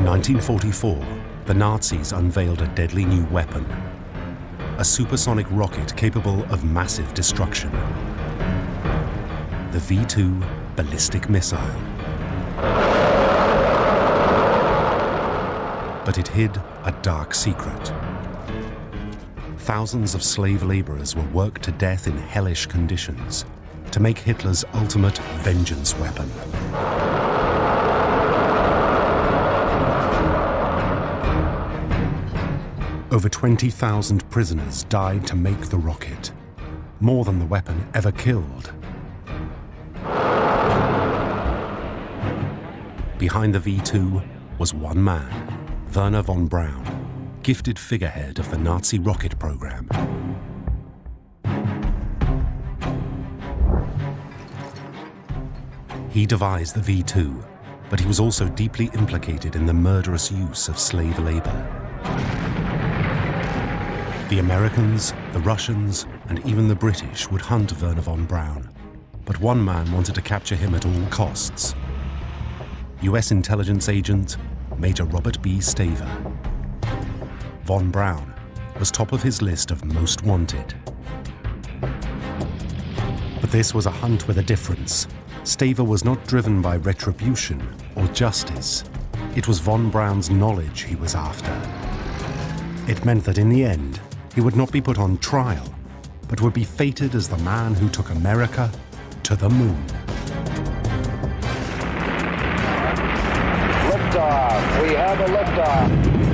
1944, the Nazis unveiled a deadly new weapon, a supersonic rocket capable of massive destruction, the V-2 ballistic missile. But it hid a dark secret. Thousands of slave laborers were worked to death in hellish conditions to make Hitler's ultimate vengeance weapon. Over 20,000 prisoners died to make the rocket, more than the weapon ever killed. Behind the V-2 was one man, Wernher von Braun, gifted figurehead of the Nazi rocket program. He devised the V-2, but he was also deeply implicated in the murderous use of slave labor. The Americans, the Russians, and even the British would hunt Wernher von Braun, but one man wanted to capture him at all costs. US intelligence agent Major Robert B. Staver. Von Braun was top of his list of most wanted. But this was a hunt with a difference. Staver was not driven by retribution or justice. It was von Braun's knowledge he was after. It meant that in the end, he would not be put on trial, but would be fated as the man who took America to the moon. Liftoff. We have a liftoff.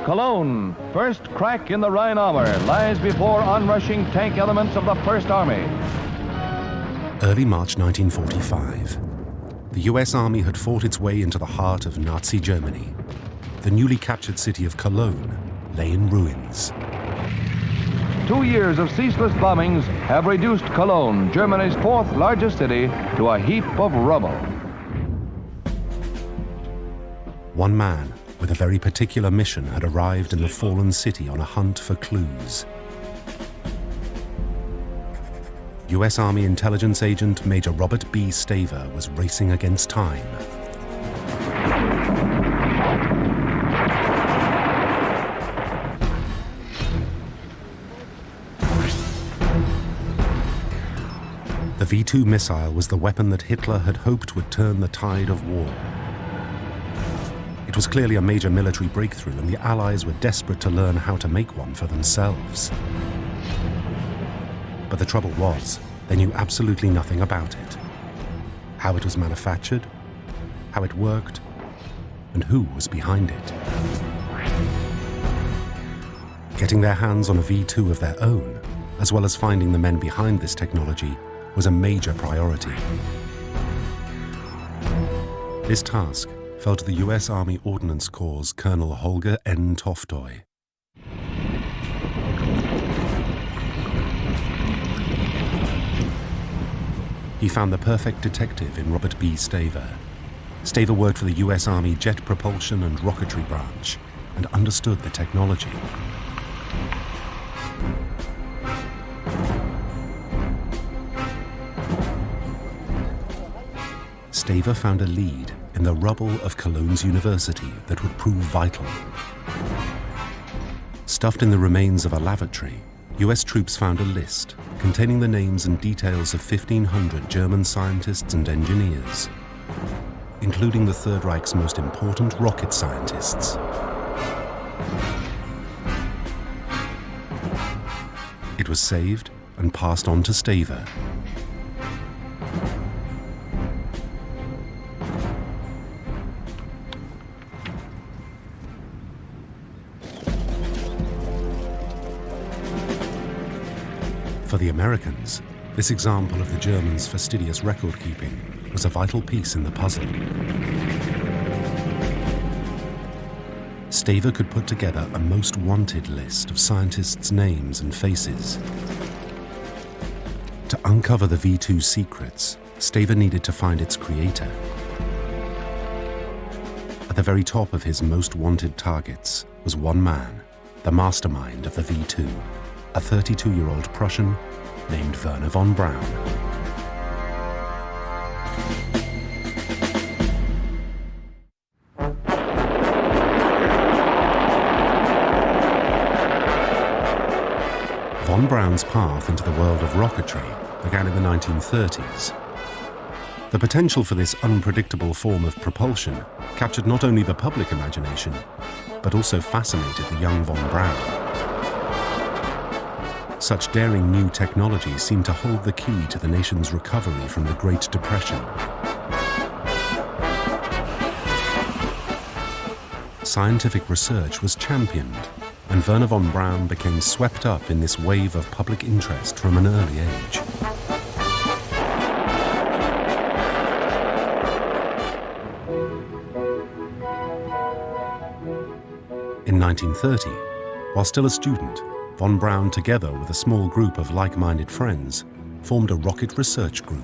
Cologne, first crack in the Rhine armor, lies before onrushing tank elements of the First Army. Early March 1945. The US Army had fought its way into the heart of Nazi Germany. The newly captured city of Cologne lay in ruins. 2 years of ceaseless bombings have reduced Cologne, Germany's fourth largest city, to a heap of rubble. One man with a very particular mission had arrived in the fallen city on a hunt for clues. US Army intelligence agent Major Robert B. Staver was racing against time. The V-2 missile was the weapon that Hitler had hoped would turn the tide of war. It was clearly a major military breakthrough, and the Allies were desperate to learn how to make one for themselves. But the trouble was, they knew absolutely nothing about it. How it was manufactured, how it worked, and who was behind it. Getting their hands on a V-2 of their own, as well as finding the men behind this technology, was a major priority. This task fell to the US Army Ordnance Corps' Colonel Holger N. Toftoy. He found the perfect detective in Robert B. Staver. Staver worked for the US Army Jet Propulsion and Rocketry branch and understood the technology. Staver found a lead in the rubble of Cologne's university that would prove vital. Stuffed in the remains of a lavatory US troops found a list containing the names and details of 1,500 German scientists and engineers, including the Third Reich's most important rocket scientists. It was saved and passed on to Staver. For the Americans, this example of the Germans' fastidious record-keeping was a vital piece in the puzzle. Staver could put together a most wanted list of scientists' names and faces. To uncover the V2's secrets, Staver needed to find its creator. At the very top of his most wanted targets was one man, the mastermind of the V2, a 32-year-old Prussian named Wernher von Braun. Von Braun's path into the world of rocketry began in the 1930s. The potential for this unpredictable form of propulsion captured not only the public imagination, but also fascinated the young von Braun. Such daring new technology seemed to hold the key to the nation's recovery from the Great Depression. Scientific research was championed, and Wernher von Braun became swept up in this wave of public interest from an early age. In 1930, while still a student, von Braun, together with a small group of like-minded friends, formed a rocket research group.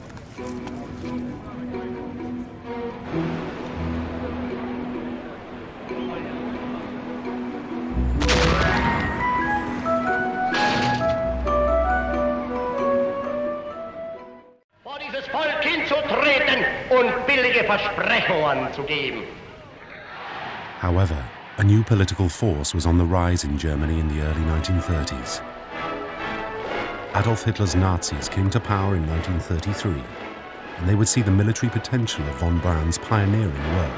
Vor dieses Volk hinzutreten und billige Versprechungen zu geben. However, a new political force was on the rise in Germany in the early 1930s. Adolf Hitler's Nazis came to power in 1933, and they would see the military potential of von Braun's pioneering work.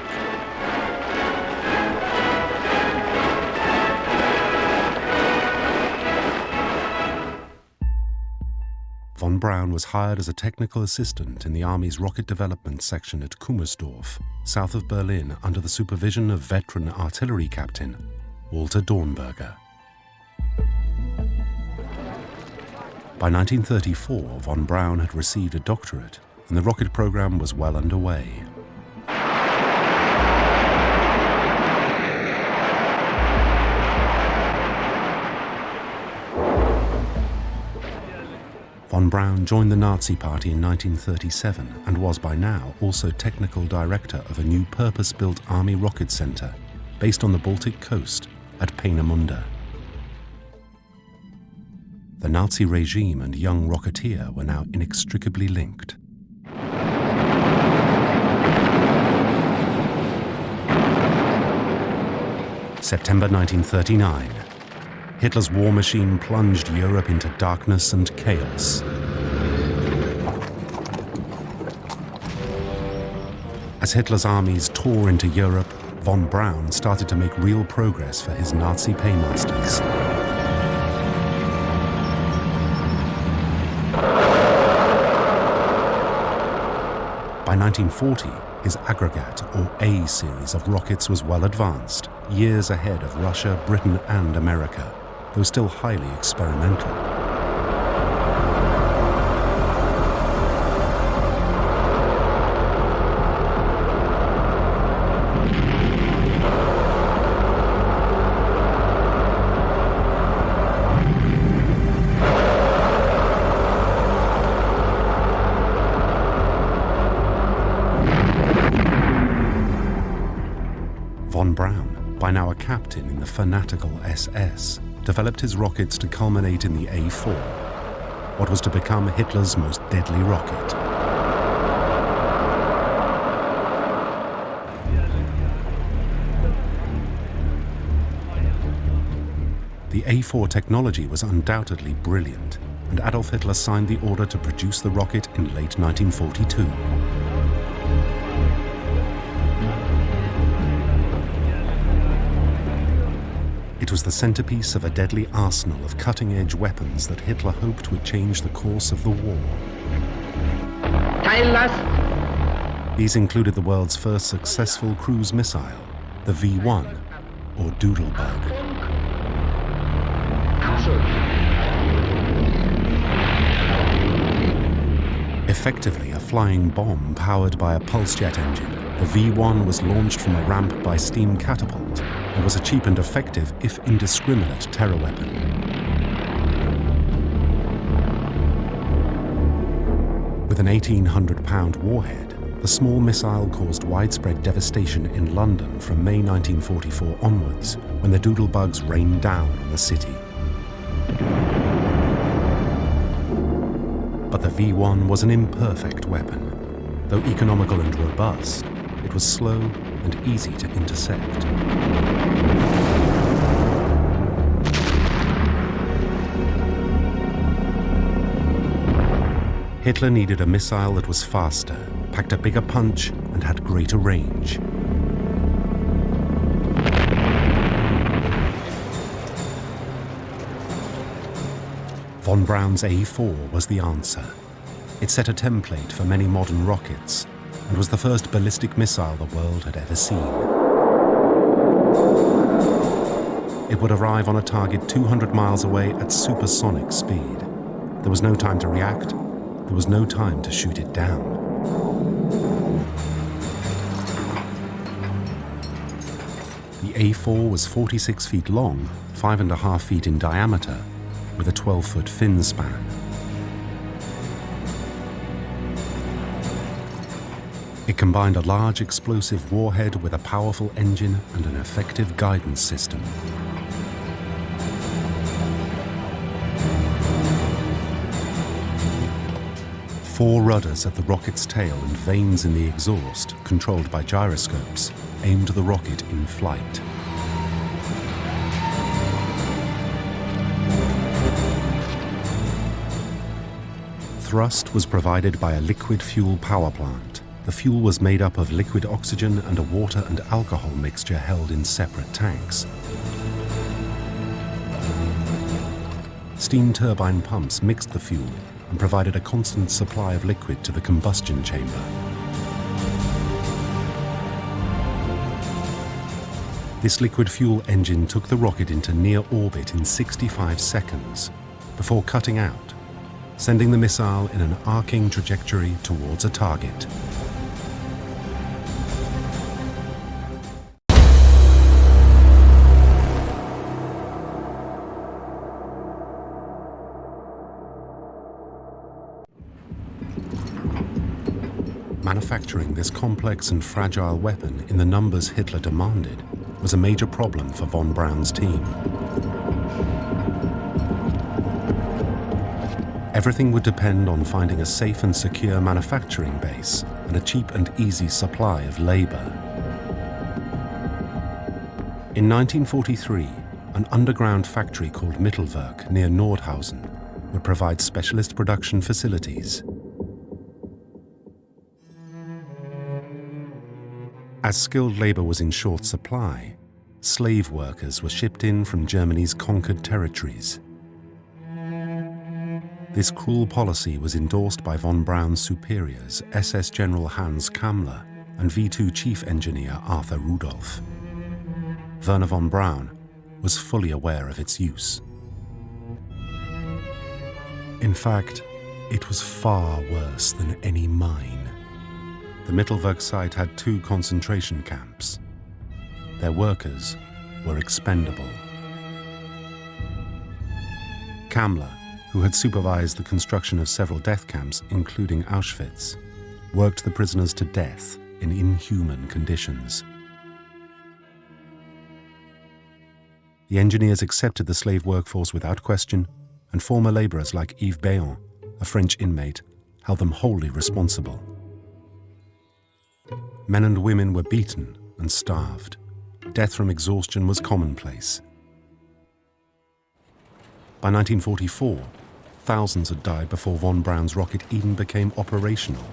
Von Braun was hired as a technical assistant in the Army's rocket development section at Kummersdorf, south of Berlin, under the supervision of veteran artillery captain Walter Dornberger. By 1934, von Braun had received a doctorate, and the rocket program was well underway. Von Braun joined the Nazi Party in 1937 and was by now also technical director of a new purpose-built army rocket center based on the Baltic coast at Peenemünde. The Nazi regime and young rocketeer were now inextricably linked. September 1939. Hitler's war machine plunged Europe into darkness and chaos. As Hitler's armies tore into Europe, von Braun started to make real progress for his Nazi paymasters. By 1940, his aggregate, or A series of rockets was well advanced, years ahead of Russia, Britain, and America, though still highly experimental. Von Braun, by now a captain in the fanatical SS, developed his rockets to culminate in the A4, what was to become Hitler's most deadly rocket. The A4 technology was undoubtedly brilliant, and Adolf Hitler signed the order to produce the rocket in late 1942. It was the centerpiece of a deadly arsenal of cutting-edge weapons that Hitler hoped would change the course of the war. These included the world's first successful cruise missile, the V1, or Doodlebug. Effectively a flying bomb powered by a pulse jet engine, the V1 was launched from a ramp by steam catapult and was a cheap and effective, if indiscriminate, terror weapon. With an 1,800-pound warhead, the small missile caused widespread devastation in London from May 1944 onwards, when the Doodlebugs rained down on the city. But the V1 was an imperfect weapon. Though economical and robust, it was slow and easy to intercept. Hitler needed a missile that was faster, packed a bigger punch, and had greater range. Von Braun's A4 was the answer. It set a template for many modern rockets and was the first ballistic missile the world had ever seen. It would arrive on a target 200 miles away at supersonic speed. There was no time to react. There was no time to shoot it down. The A4 was 46 feet long, 5.5 feet in diameter, with a 12-foot fin span. It combined a large explosive warhead with a powerful engine and an effective guidance system. Four rudders at the rocket's tail and vanes in the exhaust, controlled by gyroscopes, aimed the rocket in flight. Thrust was provided by a liquid fuel power plant. The fuel was made up of liquid oxygen and a water and alcohol mixture held in separate tanks. Steam turbine pumps mixed the fuel and provided a constant supply of liquid to the combustion chamber. This liquid fuel engine took the rocket into near orbit in 65 seconds before cutting out, sending the missile in an arcing trajectory towards a target. Manufacturing this complex and fragile weapon in the numbers Hitler demanded was a major problem for von Braun's team. Everything would depend on finding a safe and secure manufacturing base and a cheap and easy supply of labor. In 1943, an underground factory called Mittelwerk near Nordhausen would provide specialist production facilities. As skilled labor was in short supply, slave workers were shipped in from Germany's conquered territories. This cruel policy was endorsed by von Braun's superiors, SS General Hans Kammler and V2 Chief Engineer Arthur Rudolph. Werner von Braun was fully aware of its use. In fact, it was far worse than any mine. The Mittelwerk site had 2 concentration camps. Their workers were expendable. Kammler, who had supervised the construction of several death camps, including Auschwitz, worked the prisoners to death in inhuman conditions. The engineers accepted the slave workforce without question, and former laborers like Yves Béon, a French inmate, held them wholly responsible. Men and women were beaten and starved. Death from exhaustion was commonplace. By 1944, thousands had died before von Braun's rocket even became operational.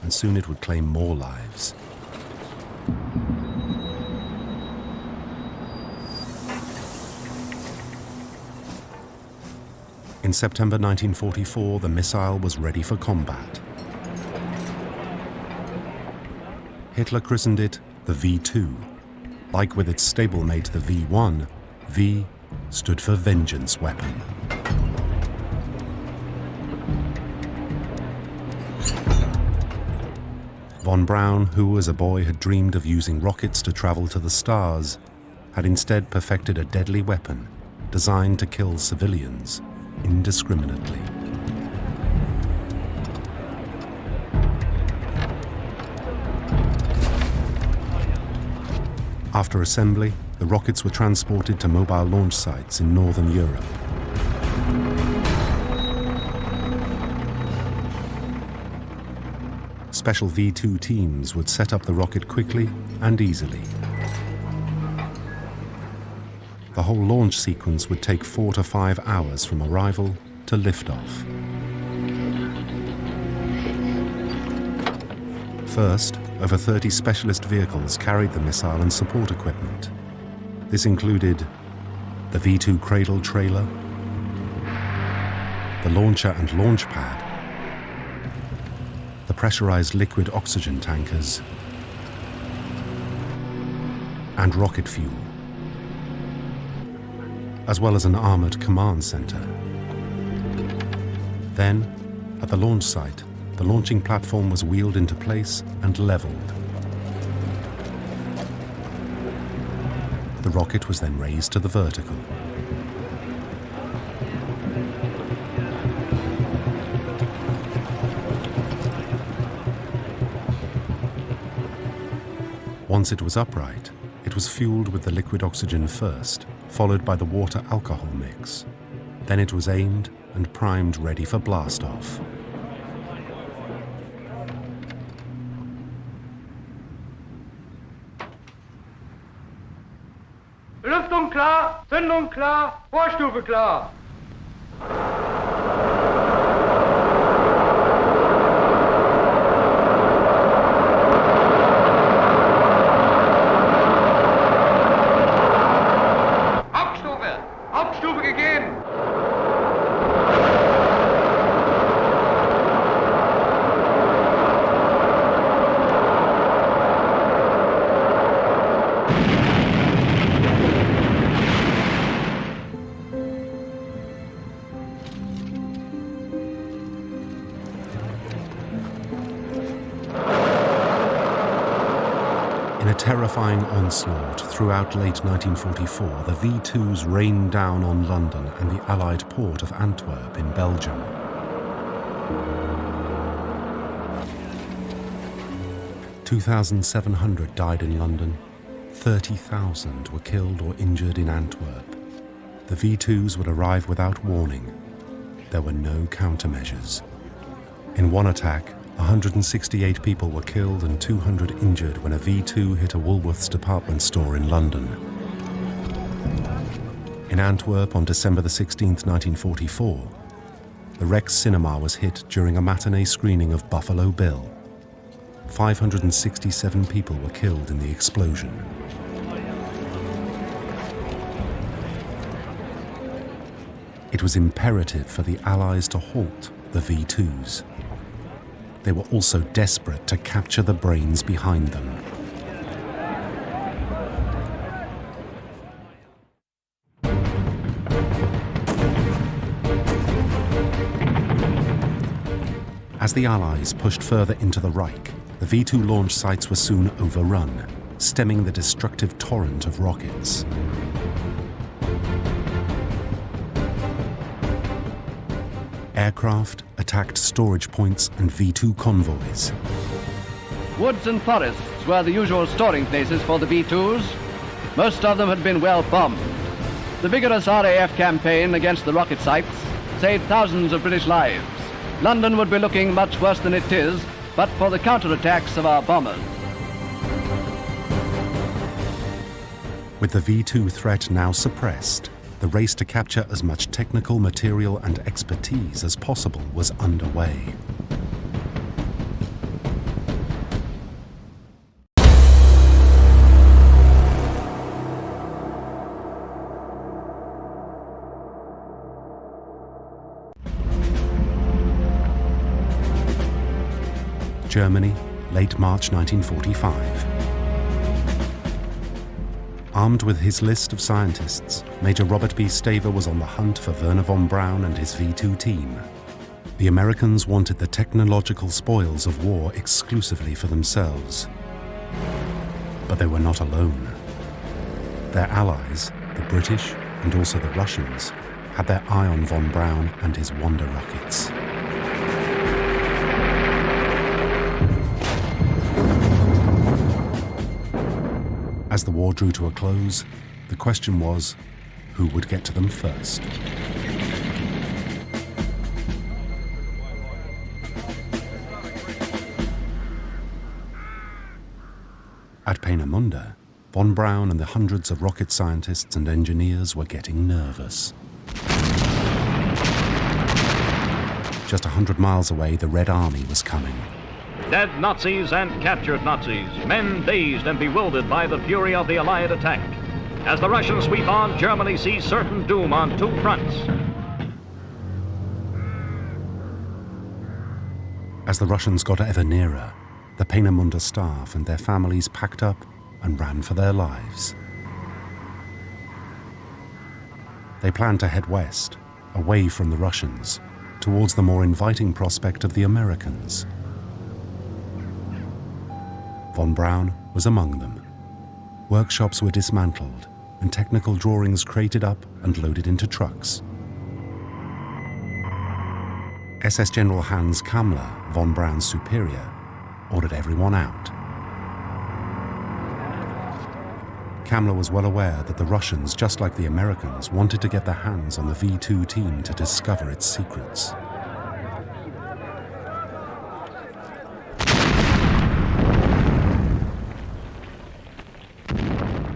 And soon it would claim more lives. In September 1944, the missile was ready for combat. Hitler christened it the V2. Like with its stablemate, the V1, V stood for vengeance weapon. Von Braun, who as a boy had dreamed of using rockets to travel to the stars, had instead perfected a deadly weapon designed to kill civilians indiscriminately. After assembly, the rockets were transported to mobile launch sites in northern Europe. Special V2 teams would set up the rocket quickly and easily. The whole launch sequence would take 4 to 5 hours from arrival to liftoff. First, over 30 specialist vehicles carried the missile and support equipment. This included the V2 cradle trailer, the launcher and launch pad, the pressurized liquid oxygen tankers, and rocket fuel, as well as an armored command center. Then, at the launch site, the launching platform was wheeled into place and leveled. The rocket was then raised to the vertical. Once it was upright, it was fueled with the liquid oxygen first, followed by the water alcohol mix. Then it was aimed and primed ready for blastoff. Belüftung klar, Zündung klar, Vorstufe klar. Hauptstufe gegeben. In a terrifying onslaught throughout late 1944, the V2s rained down on London and the Allied port of Antwerp in Belgium. (2,700 died in London, 30,000 were killed or injured in Antwerp. The V2s would arrive without warning. There were no countermeasures. In one attack, 168 people were killed and 200 injured when a V2 hit a Woolworths department store in London. In Antwerp on December 16, 1944, the Rex Cinema was hit during a matinee screening of Buffalo Bill. 567 people were killed in the explosion. It was imperative for the Allies to halt the V2s. They were also desperate to capture the brains behind them. As the Allies pushed further into the Reich, the V2 launch sites were soon overrun, stemming the destructive torrent of rockets. Aircraft attacked storage points and V2 convoys. Woods and forests were the usual storing places for the V2s. Most of them had been well bombed. The vigorous RAF campaign against the rocket sites saved thousands of British lives. London would be looking much worse than it is, but for the counterattacks of our bombers. With the V2 threat now suppressed, the race to capture as much technical material and expertise as possible was underway. Germany, late March 1945. Armed with his list of scientists, Major Robert B. Staver was on the hunt for Wernher von Braun and his V-2 team. The Americans wanted the technological spoils of war exclusively for themselves. But they were not alone. Their allies, the British and also the Russians, had their eye on von Braun and his Wonder rockets. As the war drew to a close, the question was, who would get to them first? At Peenemünde, von Braun and the hundreds of rocket scientists and engineers were getting nervous. Just 100 miles away, the Red Army was coming. Dead Nazis and captured Nazis, men dazed and bewildered by the fury of the Allied attack. As the Russians sweep on, Germany sees certain doom on two fronts. As the Russians got ever nearer, the Peenemünde staff and their families packed up and ran for their lives. They planned to head west, away from the Russians, towards the more inviting prospect of the Americans. Von Braun was among them. Workshops were dismantled and technical drawings crated up and loaded into trucks. SS General Hans Kammler, von Braun's superior, ordered everyone out. Kammler was well aware that the Russians, just like the Americans, wanted to get their hands on the V-2 team to discover its secrets.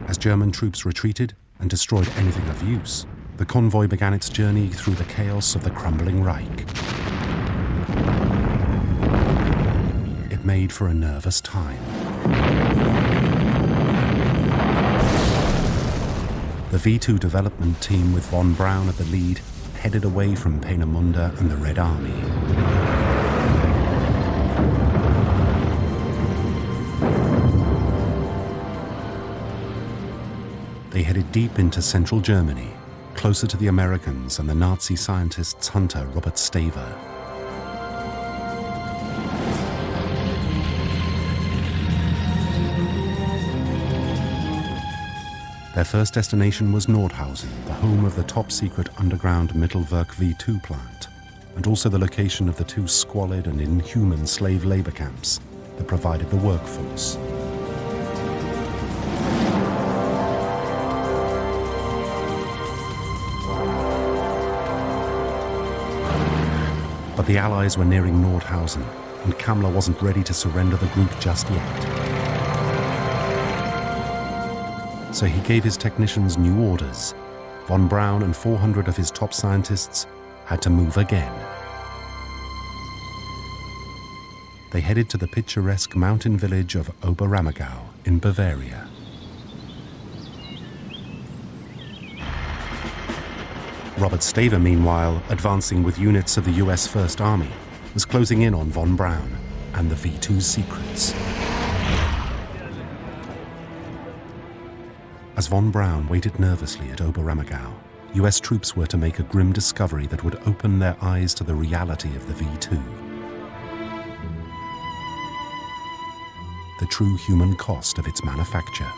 As German troops retreated and destroyed anything of use, the convoy began its journey through the chaos of the crumbling Reich. It made for a nervous time. The V-2 development team with von Braun at the lead headed away from Peenemünde and the Red Army. They headed deep into central Germany, closer to the Americans and the Nazi scientist's hunter, Robert Staver. Their first destination was Nordhausen, the home of the top-secret underground Mittelwerk V2 plant, and also the location of the two squalid and inhuman slave labor camps that provided the workforce. But the Allies were nearing Nordhausen, and Kammler wasn't ready to surrender the group just yet. So he gave his technicians new orders. Von Braun and 400 of his top scientists had to move again. They headed to the picturesque mountain village of Oberammergau in Bavaria. Robert Staver, meanwhile, advancing with units of the US First Army, was closing in on von Braun and the V-2's secrets. As von Braun waited nervously at Oberammergau, US troops were to make a grim discovery that would open their eyes to the reality of the V-2. The true human cost of its manufacture.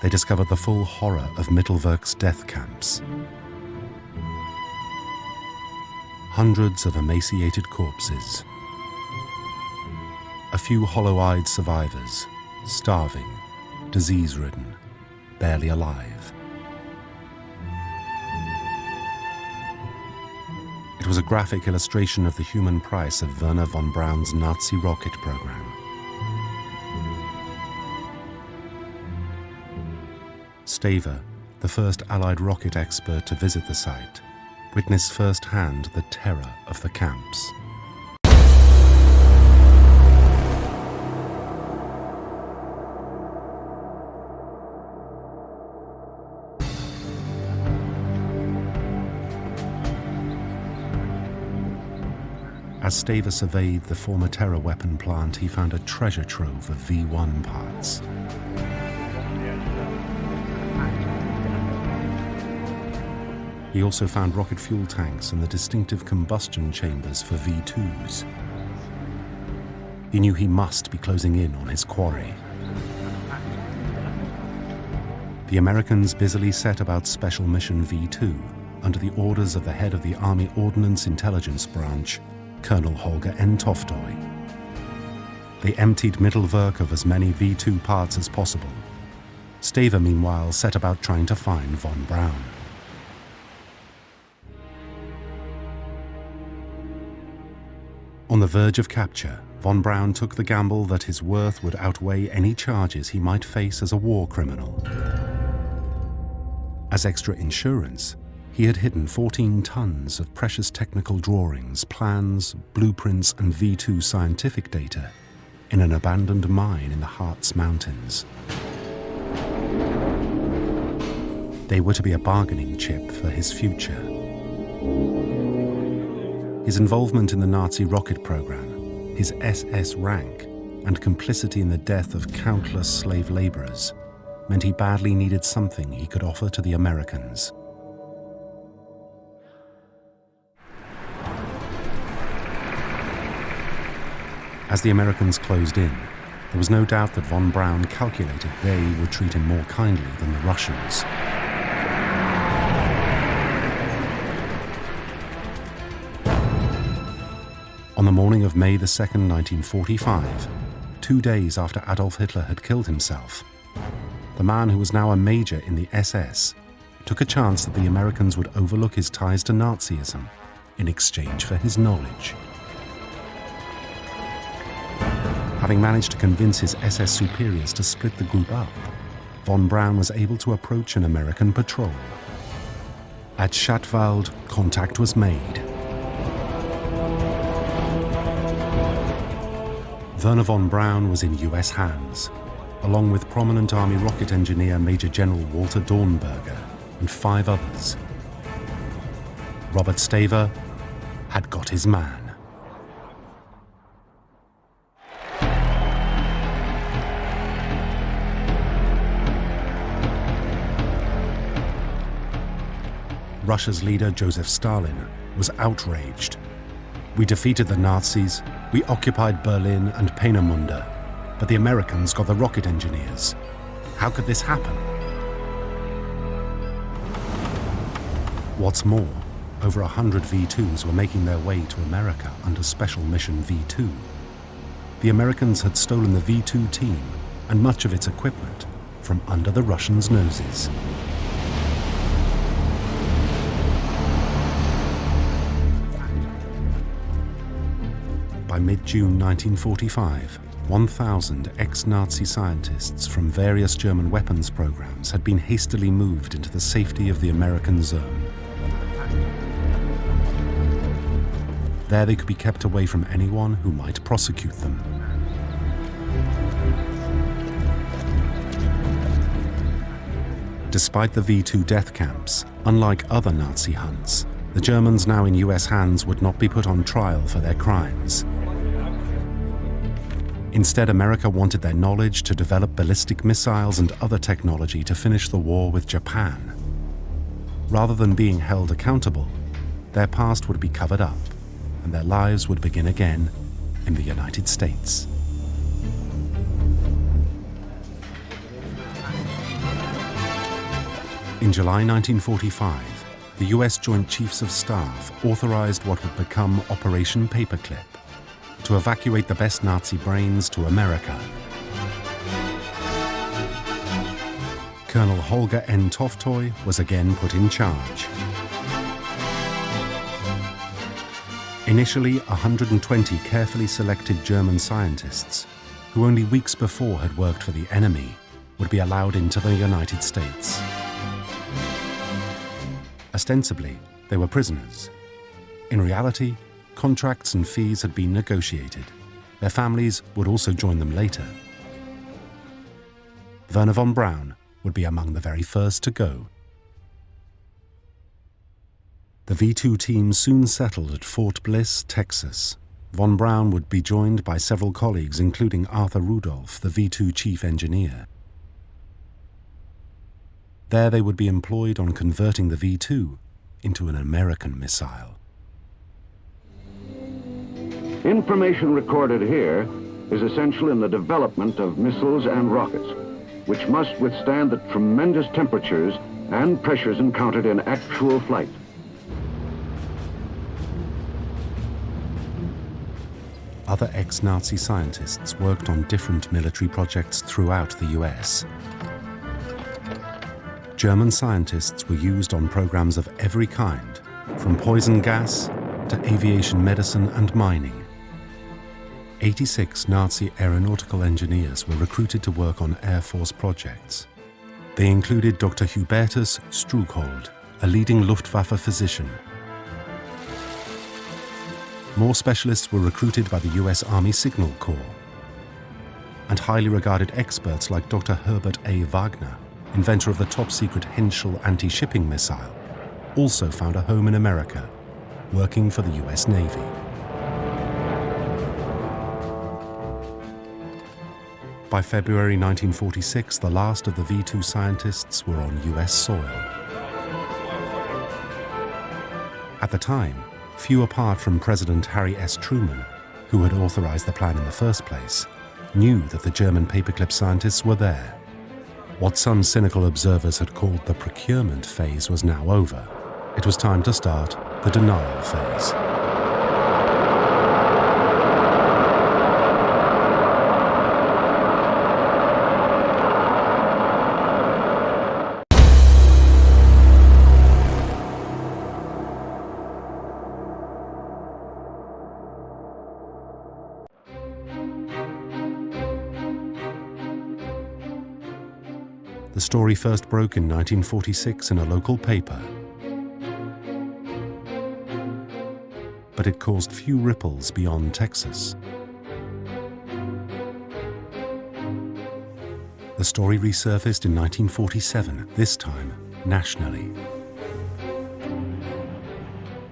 They discovered the full horror of Mittelwerk's death camps. Hundreds of emaciated corpses. A few hollow-eyed survivors, starving, disease-ridden, barely alive. It was a graphic illustration of the human price of Wernher von Braun's Nazi rocket program. Staver, the the first Allied rocket expert to visit the site, witnessed firsthand the terror of the camps. As Staver surveyed the former terror weapon plant, he found a treasure trove of V-1 parts. He also found rocket fuel tanks and the distinctive combustion chambers for V-2s. He knew he must be closing in on his quarry. The Americans busily set about Special Mission V-2 under the orders of the head of the Army Ordnance Intelligence Branch, Colonel Holger N. Toftoy. They emptied Mittelwerk of as many V-2 parts as possible. Staver, meanwhile, set about trying to find von Braun. On the verge of capture, von Braun took the gamble that his worth would outweigh any charges he might face as a war criminal. As extra insurance, he had hidden 14 tons of precious technical drawings, plans, blueprints, and V-2 scientific data in an abandoned mine in the Harz Mountains. They were to be a bargaining chip for his future. His involvement in the Nazi rocket program, his SS rank, and complicity in the death of countless slave laborers meant he badly needed something he could offer to the Americans. As the Americans closed in, there was no doubt that von Braun calculated they would treat him more kindly than the Russians. On the morning of May the 2nd, 1945, 2 days after Adolf Hitler had killed himself, the man who was now a major in the SS took a chance that the Americans would overlook his ties to Nazism in exchange for his knowledge. Having managed to convince his SS superiors to split the group up, von Braun was able to approach an American patrol. At Schattwald, contact was made. Werner von Braun was in US hands, along with prominent Army rocket engineer Major General Walter Dornberger and 5 others. Robert Staver had got his man. Russia's leader, Joseph Stalin, was outraged. "We defeated the Nazis, we occupied Berlin and Peenemünde, but the Americans got the rocket engineers. How could this happen?" What's more, over 100 V-2s were making their way to America under Special Mission V-2. The Americans had stolen the V-2 team and much of its equipment from under the Russians' noses. By mid-June 1945, 1,000 ex-Nazi scientists from various German weapons programs had been hastily moved into the safety of the American zone. There they could be kept away from anyone who might prosecute them. Despite the V-2 death camps, unlike other Nazi hunts, the Germans now in US hands would not be put on trial for their crimes. Instead, America wanted their knowledge to develop ballistic missiles and other technology to finish the war with Japan. Rather than being held accountable, their past would be covered up, and their lives would begin again in the United States. In July 1945, the US Joint Chiefs of Staff authorized what would become Operation Paperclip, to evacuate the best Nazi brains to America. Colonel Holger N. Toftoy was again put in charge. Initially, 120 carefully selected German scientists, who only weeks before had worked for the enemy, would be allowed into the United States. Ostensibly, they were prisoners. In reality, contracts and fees had been negotiated. Their families would also join them later. Wernher von Braun would be among the very first to go. The V-2 team soon settled at Fort Bliss, Texas. Von Braun would be joined by several colleagues, including Arthur Rudolph, the V-2 chief engineer. There they would be employed on converting the V-2 into an American missile. Information recorded here is essential in the development of missiles and rockets, which must withstand the tremendous temperatures and pressures encountered in actual flight. Other ex-Nazi scientists worked on different military projects throughout the US. German scientists were used on programs of every kind, from poison gas to aviation medicine and mining. 86 Nazi aeronautical engineers were recruited to work on Air Force projects. They included Dr. Hubertus Struckhold, a leading Luftwaffe physician. More specialists were recruited by the US Army Signal Corps. And highly regarded experts like Dr. Herbert A. Wagner, inventor of the top-secret Henschel anti-shipping missile, also found a home in America, working for the US Navy. By February 1946, the last of the V-2 scientists were on US soil. At the time, few apart from President Harry S. Truman, who had authorized the plan in the first place, knew that the German paperclip scientists were there. What some cynical observers had called the procurement phase was now over. It was time to start the denial phase. The story first broke in 1946 in a local paper. But it caused few ripples beyond Texas. The story resurfaced in 1947, this time nationally.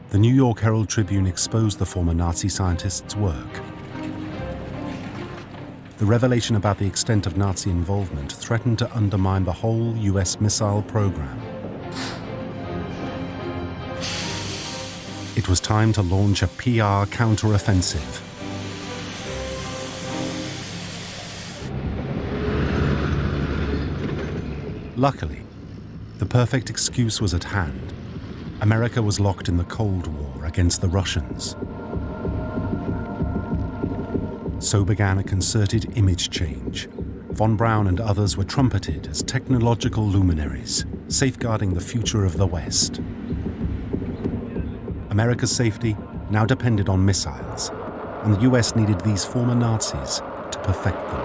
The New York Herald Tribune exposed the former Nazi scientists' work. The revelation about the extent of Nazi involvement threatened to undermine the whole US missile program. It was time to launch a PR counteroffensive. Luckily, the perfect excuse was at hand. America was locked in the Cold War against the Russians. So began a concerted image change. Von Braun and others were trumpeted as technological luminaries, safeguarding the future of the West. America's safety now depended on missiles, and the US needed these former Nazis to perfect them.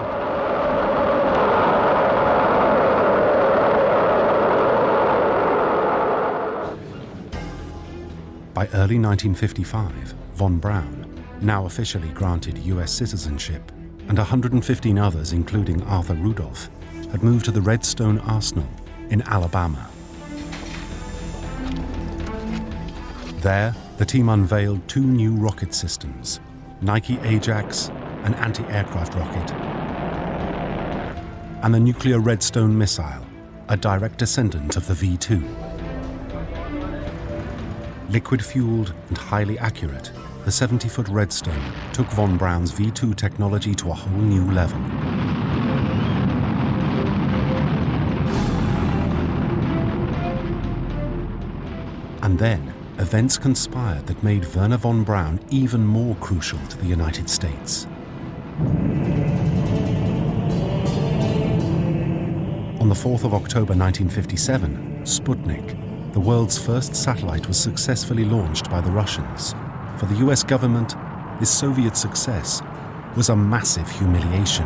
By early 1955, von Braun, now officially granted US citizenship, and 115 others, including Arthur Rudolph, had moved to the Redstone Arsenal in Alabama. There, the team unveiled two new rocket systems, Nike Ajax, an anti-aircraft rocket, and the nuclear Redstone missile, a direct descendant of the V-2. Liquid-fueled and highly accurate, the 70-foot Redstone took von Braun's V-2 technology to a whole new level. And then, events conspired that made Wernher von Braun even more crucial to the United States. On the 4th of October 1957, Sputnik, the world's first satellite, was successfully launched by the Russians. For the US government, this Soviet success was a massive humiliation.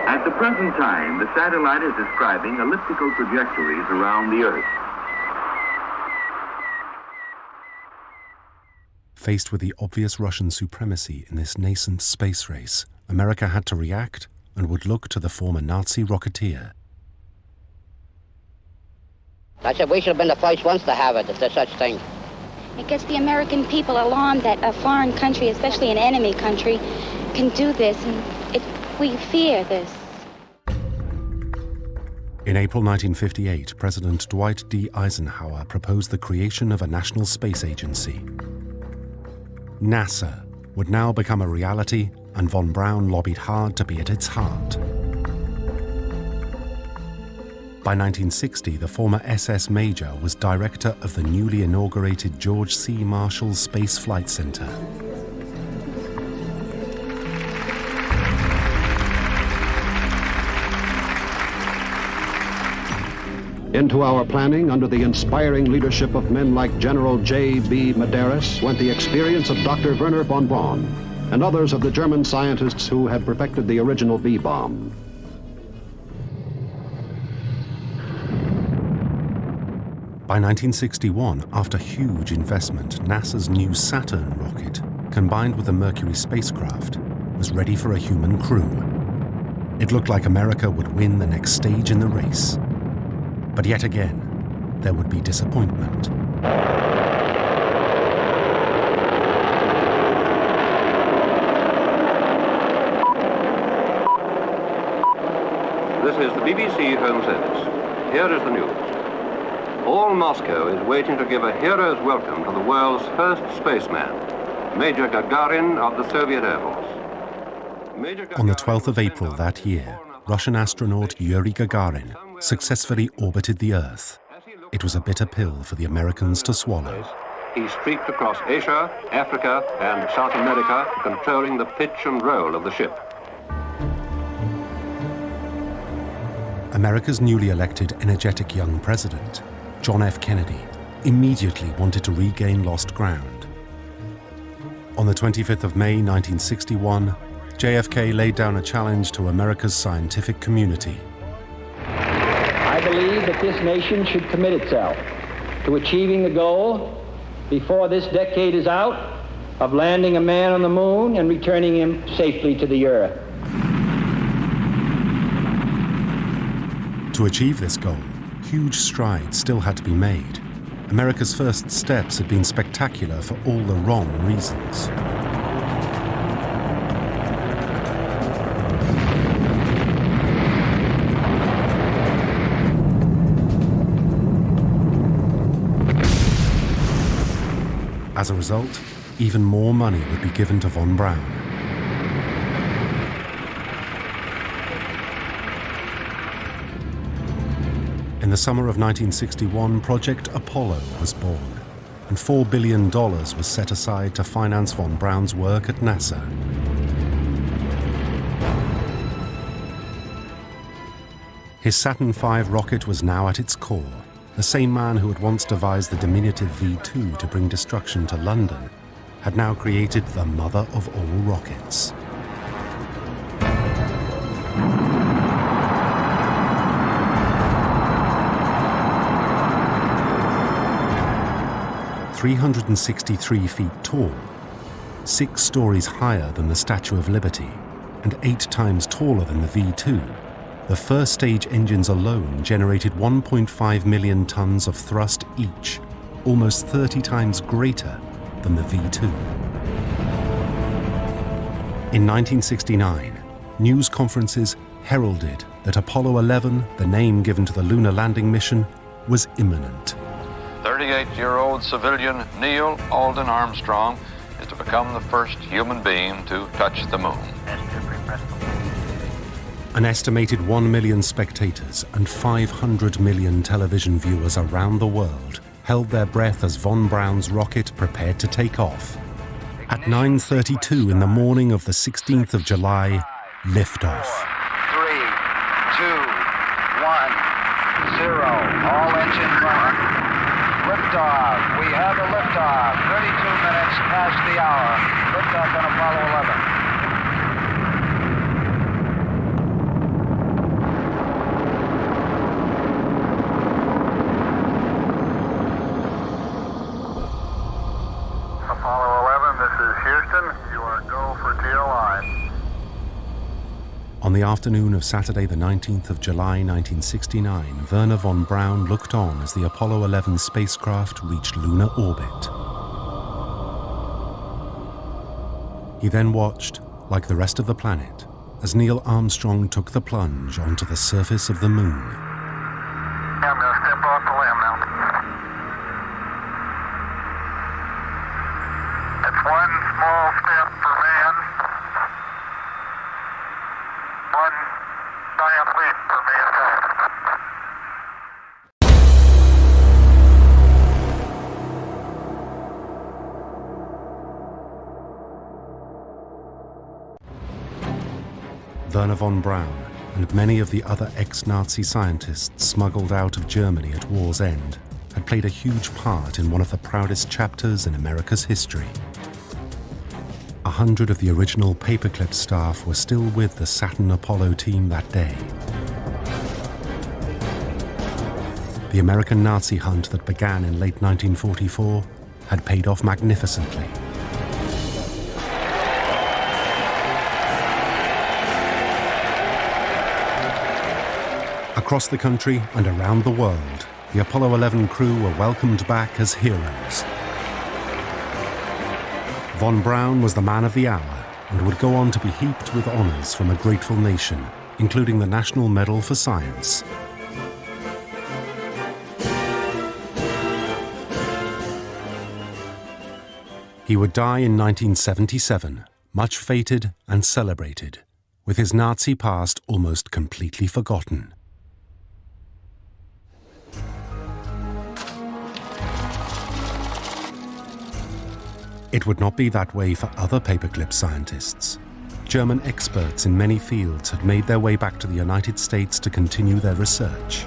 As At the present time, the satellite is describing elliptical trajectories around the Earth. Faced with the obvious Russian supremacy in this nascent space race, America had to react and would look to the former Nazi rocketeer. I said we should have been the first ones to have it, if there's such thing. It gets the American people alarmed that a foreign country, especially an enemy country, can do this, and we fear this. In April 1958, President Dwight D. Eisenhower proposed the creation of a national space agency. NASA would now become a reality, and von Braun lobbied hard to be at its heart. By 1960, the former SS Major was director of the newly inaugurated George C. Marshall Space Flight Center. Into our planning, under the inspiring leadership of men like General J.B. Medeiros, went the experience of Dr. Werner von Braun and others of the German scientists who had perfected the original V-bomb. By 1961, after huge investment, NASA's new Saturn rocket, combined with the Mercury spacecraft, was ready for a human crew. It looked like America would win the next stage in the race. But yet again, there would be disappointment. This is the BBC Home Service. Here is the news. All Moscow is waiting to give a hero's welcome to the world's first spaceman, Major Gagarin of the Soviet Air Force. On the 12th of April that year, Russian astronaut Yuri Gagarin successfully orbited the Earth. It was a bitter pill for the Americans to swallow. He streaked across Asia, Africa, and South America, controlling the pitch and roll of the ship. America's newly elected energetic young president, John F. Kennedy, immediately wanted to regain lost ground. On the 25th of May 1961, JFK laid down a challenge to America's scientific community. I believe that this nation should commit itself to achieving the goal, before this decade is out, of landing a man on the moon and returning him safely to the Earth. To achieve this goal, huge strides still had to be made. America's first steps had been spectacular for all the wrong reasons. As a result, even more money would be given to von Braun. In the summer of 1961, Project Apollo was born, and $4 billion was set aside to finance von Braun's work at NASA. His Saturn V rocket was now at its core. The same man who had once devised the diminutive V-2 to bring destruction to London had now created the mother of all rockets. "363 feet tall, 6 stories higher than the Statue of Liberty, and 8 times taller than the V-2, the first stage engines alone generated 1.5 million tons of thrust each, almost 30 times greater than the V-2. In 1969, news conferences heralded that Apollo 11, the name given to the lunar landing mission, was imminent. 38-year-old civilian Neil Alden Armstrong is to become the first human being to touch the moon. An estimated 1 million spectators and 500 million television viewers around the world held their breath as von Braun's rocket prepared to take off. At 9:32 in the morning of the 16th of July, liftoff. 3, 2, 1, 0. All engines running. Liftoff. We have a liftoff. 32 minutes past the hour. Liftoff on Apollo 11. On the afternoon of Saturday the 19th of July 1969, Wernher von Braun looked on as the Apollo 11 spacecraft reached lunar orbit. He then watched, like the rest of the planet, as Neil Armstrong took the plunge onto the surface of the moon. I'm going to step off the limb now. It's one small step for man, one giant leap for mankind. Wernher von Braun and many of the other ex-Nazi scientists smuggled out of Germany at war's end had played a huge part in one of the proudest chapters in America's history. 100 of the original Paperclip staff were still with the Saturn Apollo team that day. The American Nazi hunt that began in late 1944 had paid off magnificently. Across the country and around the world, the Apollo 11 crew were welcomed back as heroes. Von Braun was the man of the hour and would go on to be heaped with honors from a grateful nation, including the National Medal for Science. He would die in 1977, much feted and celebrated, with his Nazi past almost completely forgotten. It would not be that way for other Paperclip scientists. German experts in many fields had made their way back to the United States to continue their research.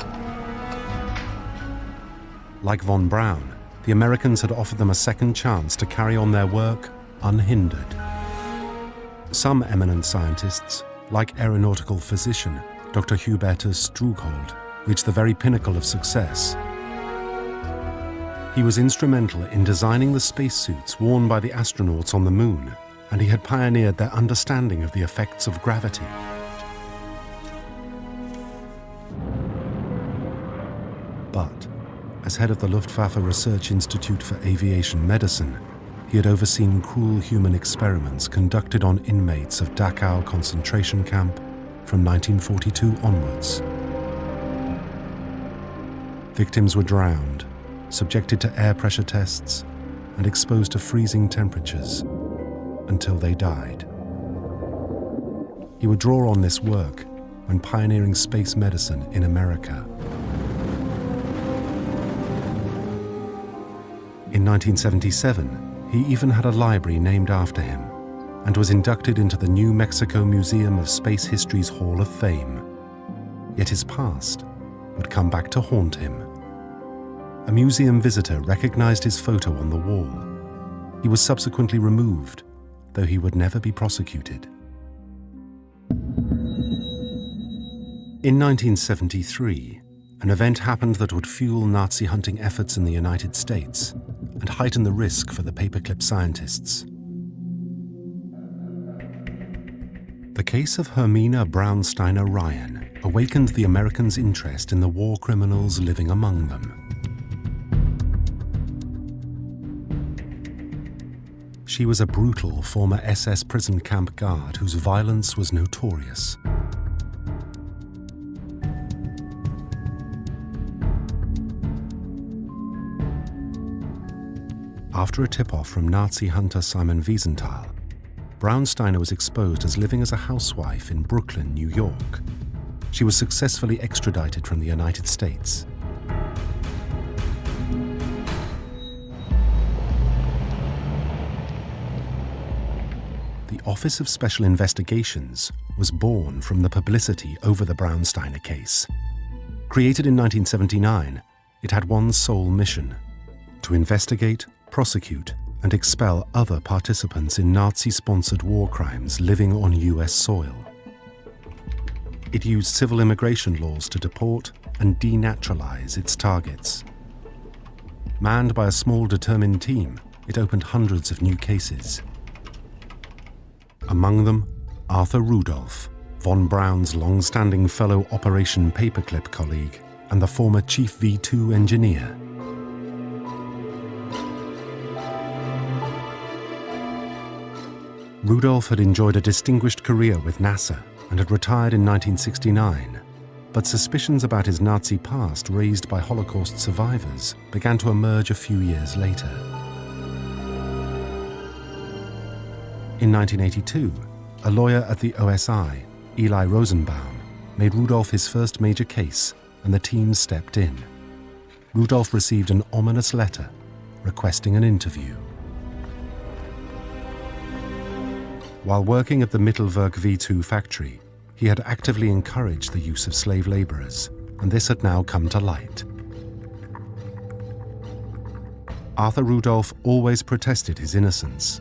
Like von Braun, the Americans had offered them a second chance to carry on their work unhindered. Some eminent scientists, like aeronautical physician Dr. Hubertus Strughold, reached the very pinnacle of success. He was instrumental in designing the spacesuits worn by the astronauts on the moon, and he had pioneered their understanding of the effects of gravity. But, as head of the Luftwaffe Research Institute for Aviation Medicine, he had overseen cruel human experiments conducted on inmates of Dachau concentration camp from 1942 onwards. Victims were drowned, subjected to air pressure tests, and exposed to freezing temperatures until they died. He would draw on this work when pioneering space medicine in America. In 1977, he even had a library named after him and was inducted into the New Mexico Museum of Space History's Hall of Fame. Yet his past would come back to haunt him. A museum visitor recognized his photo on the wall. He was subsequently removed, though he would never be prosecuted. In 1973, an event happened that would fuel Nazi hunting efforts in the United States and heighten the risk for the Paperclip scientists. The case of Hermina Braunsteiner Ryan awakened the Americans' interest in the war criminals living among them. She was a brutal former SS prison camp guard whose violence was notorious. After a tip-off from Nazi hunter Simon Wiesenthal, Braunsteiner was exposed as living as a housewife in Brooklyn, New York. She was successfully extradited from the United States. The Office of Special Investigations was born from the publicity over the Braunsteiner case. Created in 1979, it had one sole mission: to investigate, prosecute, and expel other participants in Nazi-sponsored war crimes living on US soil. It used civil immigration laws to deport and denaturalize its targets. Manned by a small, determined team, it opened hundreds of new cases. Among them, Arthur Rudolph, von Braun's long-standing fellow Operation Paperclip colleague and the former chief V-2 engineer. Rudolf had enjoyed a distinguished career with NASA and had retired in 1969, but suspicions about his Nazi past raised by Holocaust survivors began to emerge a few years later. In 1982, a lawyer at the OSI, Eli Rosenbaum, made Rudolf his first major case, and the team stepped in. Rudolf received an ominous letter requesting an interview. While working at the Mittelwerk V2 factory, he had actively encouraged the use of slave laborers, and this had now come to light. Arthur Rudolf always protested his innocence.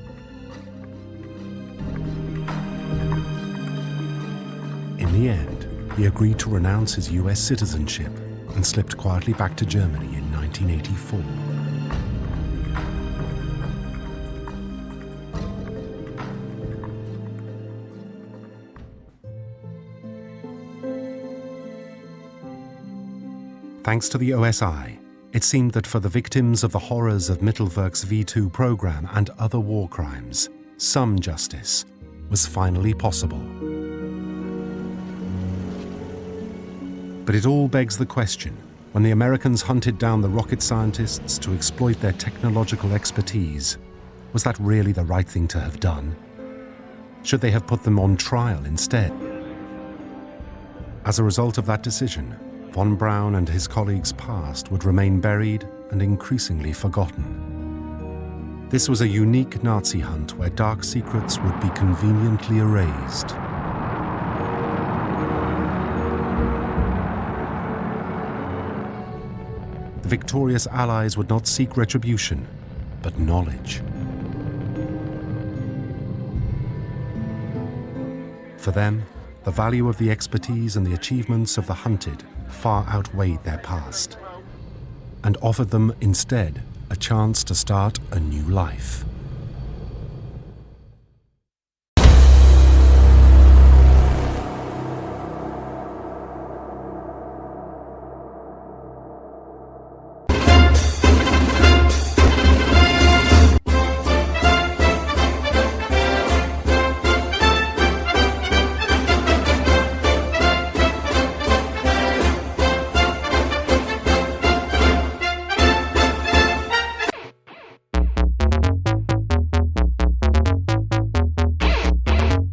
In the end, he agreed to renounce his US citizenship and slipped quietly back to Germany in 1984. Thanks to the OSI, it seemed that for the victims of the horrors of Mittelwerk's V2 program and other war crimes, some justice was finally possible. But it all begs the question, when the Americans hunted down the rocket scientists to exploit their technological expertise, was that really the right thing to have done? Should they have put them on trial instead? As a result of that decision, von Braun and his colleagues' past would remain buried and increasingly forgotten. This was a unique Nazi hunt where dark secrets would be conveniently erased. The victorious Allies would not seek retribution, but knowledge. For them, the value of the expertise and the achievements of the hunted far outweighed their past, and offered them instead a chance to start a new life.